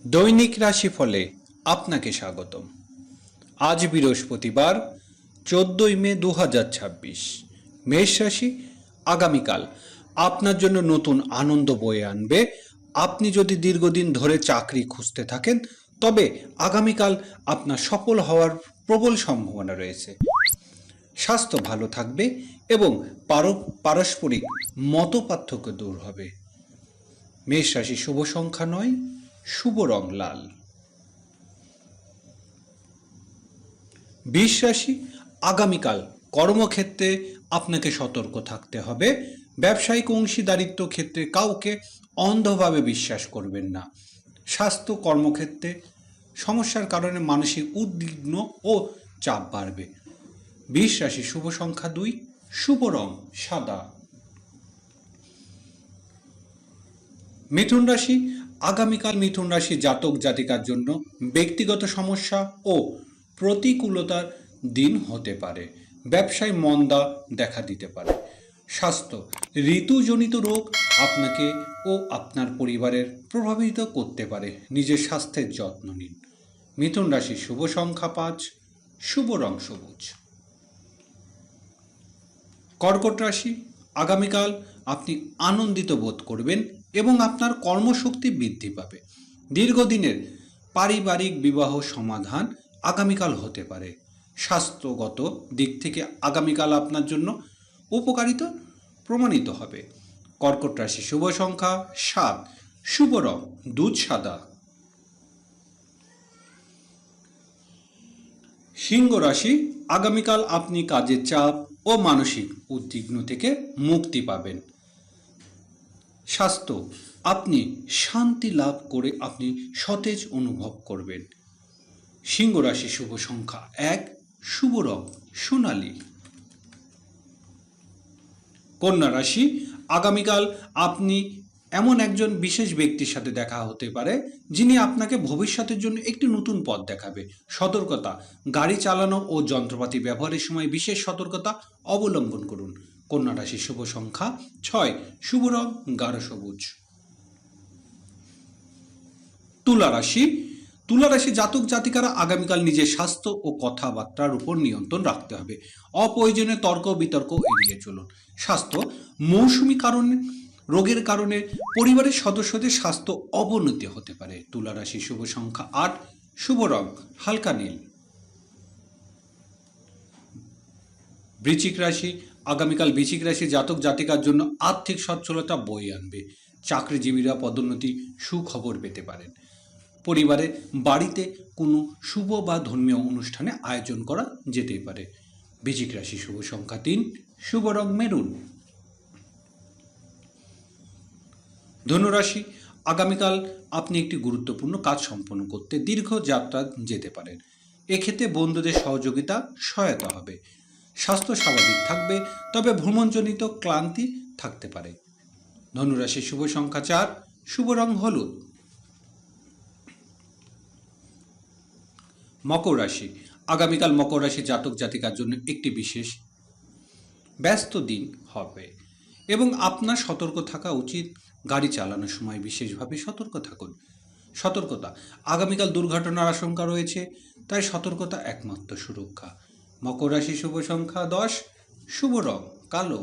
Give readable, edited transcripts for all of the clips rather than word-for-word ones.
দৈনিক রাশিফলে আপনাকে স্বাগতম। আজ বৃহস্পতিবার 14ই মে 2026। মেষ রাশি আগামীকাল আপনার জন্য নতুন আনন্দ বয়ে আনবে। আপনি যদি দীর্ঘদিন ধরে চাকরি খুঁজতে থাকেন তবে আগামীকাল আপনার সফল হওয়ার প্রবল সম্ভাবনা রয়েছে। স্বাস্থ্য ভালো থাকবে এবং পারস্পরিক মতপার্থক্য দূর হবে। মেষ রাশি শুভ সংখ্যা 9, শুভ রং লাল। বৃষ রাশি আগামীকাল কর্মক্ষেত্রে আপনাকে সতর্ক থাকতে হবে। ব্যবসায়িক অংশীদারিত্ব ক্ষেত্রে কাউকে অন্ধভাবে বিশ্বাস করবেন না। স্বাস্থ্য কর্মক্ষেত্রে সমস্যার কারণে মানসিক উদ্বিগ্ন ও চাপ বাড়বে। বৃষ রাশি শুভ সংখ্যা 2, শুভ রং সাদা। মিথুন রাশি আগামীকাল মিথুন রাশি জাতক জাতিকার জন্য ব্যক্তিগত সমস্যা ও প্রতিকূলতার দিন হতে পারে। ব্যবসায় মন্দা দেখা দিতে পারে। স্বাস্থ্য ঋতুজনিত রোগ আপনাকে ও আপনার পরিবারের প্রভাবিত করতে পারে। নিজের স্বাস্থ্যের যত্ন নিন। মিথুন রাশি শুভ সংখ্যা 5, শুভ রং সবুজ। কর্কট রাশি আগামীকাল আপনি আনন্দিত বোধ করবেন এবং আপনার কর্মশক্তি বৃদ্ধি পাবে। দীর্ঘদিনের পারিবারিক বিবাহ সমাধান আগামীকাল হতে পারে। স্বাস্থ্যগত দিক থেকে আগামীকাল আপনার জন্য উপকারিতা প্রমাণিত হবে। কর্কট রাশি শুভ সংখ্যা 7, শুভ রং দুধ সাদা। সিংহ রাশি আগামীকাল আপনি কাজের চাপ ও মানসিক উদ্বিগ্ন থেকে মুক্তি পাবেন। স্বাস্থ্য আপনি শান্তি লাভ করে আপনি সতেজ অনুভব করবেন। সিংহ রাশি শুভ সংখ্যা 1, শুভ রং সোনালী। কন্যা রাশি আগামীকাল আপনি এমন একজন বিশেষ ব্যক্তির সাথে দেখা হতে পারে যিনি আপনাকে ভবিষ্যতের জন্য একটি নতুন পথ দেখাবে। সতর্কতা গাড়ি চালানো ও যন্ত্রপাতি ব্যবহারের সময় বিশেষ সতর্কতা অবলম্বন করুন। কন্যা রাশি শুভ সংখ্যা 6, শুভ রং গাঢ় সবুজ। তুলা রাশি জাতক জাতিকারা আগামীকাল নিজের স্বাস্থ্য ও কথাবার্তার উপর নিয়ন্ত্রণ রাখতে হবে। অপ্রয়োজনীয় তর্ক বিতর্ক এড়িয়ে চলুন। স্বাস্থ্য মৌসুমী রোগের কারণে পরিবারের সদস্যদের স্বাস্থ্য অবনতি হতে পারে। তুলা রাশি শুভ সংখ্যা 8, শুভ রং হালকা নীল। বৃশ্চিক রাশি আগামীকাল বৃশ্চিক রাশি জাতক জাতিকার জন্য আর্থিক সচ্ছলতা বয়ে আনবে। চাকরিজীবীরা পদোন্নতি সুখবর পেতে পারেন। পরিবারে বাড়িতে কোনো শুভ বা ধর্মীয় অনুষ্ঠানে আয়োজন করা যেতেই পারে। বৃশ্চিক রাশি শুভ সংখ্যা 3, শুভ রং মেরুন। ধনুরাশি আগামীকাল আপনি একটি গুরুত্বপূর্ণ কাজ সম্পন্ন করতে দীর্ঘ যাত্রা যেতে পারেন। এক্ষেত্রে বন্ধুদের সহযোগিতা সহায়তা হবে। স্বাস্থ্য স্বাভাবিক থাকবে, তবে ভ্রমণজনিত ক্লান্তি থাকতে পারে। ধনুরাশি শুভ সংখ্যা 4, শুভ রং হলুদ। মকর রাশি আগামীকাল মকর রাশি জাতক জাতিকার জন্য একটি বিশেষ ব্যস্ত দিন হবে এবং আপনার সতর্ক থাকা উচিত। গাড়ি চালানোর সময় বিশেষভাবে সতর্ক থাকুন। সতর্কতা আগামীকাল দুর্ঘটনার আশঙ্কা রয়েছে, তাই সতর্কতা একমাত্র সুরক্ষা। মকর রাশি শুভ সংখ্যা 10, শুভ রং কালো।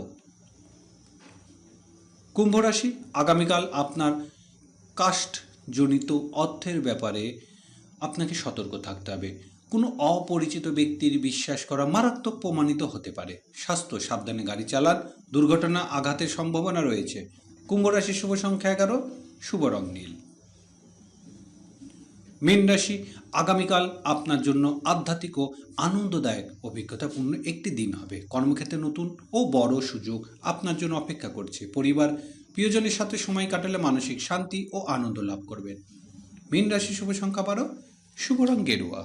কুম্ভ রাশি আগামীকাল আপনার কাস্টজনিত অর্থের ব্যাপারে আপনাকে সতর্ক থাকতে হবে। কোনো অপরিচিত ব্যক্তির বিশ্বাস করা মারাত্মক প্রমাণিত হতে পারে। স্বাস্থ্য সাবধানে গাড়ি চালান, দুর্ঘটনা আঘাতের সম্ভাবনা রয়েছে। কুম্ভ রাশি শুভ সংখ্যা 11, শুভ রং নীল। মীন রাশি আগামীকাল আপনার জন্য আধ্যাত্মিক ও আনন্দদায়ক অভিজ্ঞতাপূর্ণ একটি দিন হবে। কর্মক্ষেত্রে নতুন ও বড় সুযোগ আপনার জন্য অপেক্ষা করছে। পরিবার প্রিয়জনের সাথে সময় কাটালে মানসিক শান্তি ও আনন্দ লাভ করবেন। মীন রাশি শুভ সংখ্যা 12, শুভ রং গেরুয়া।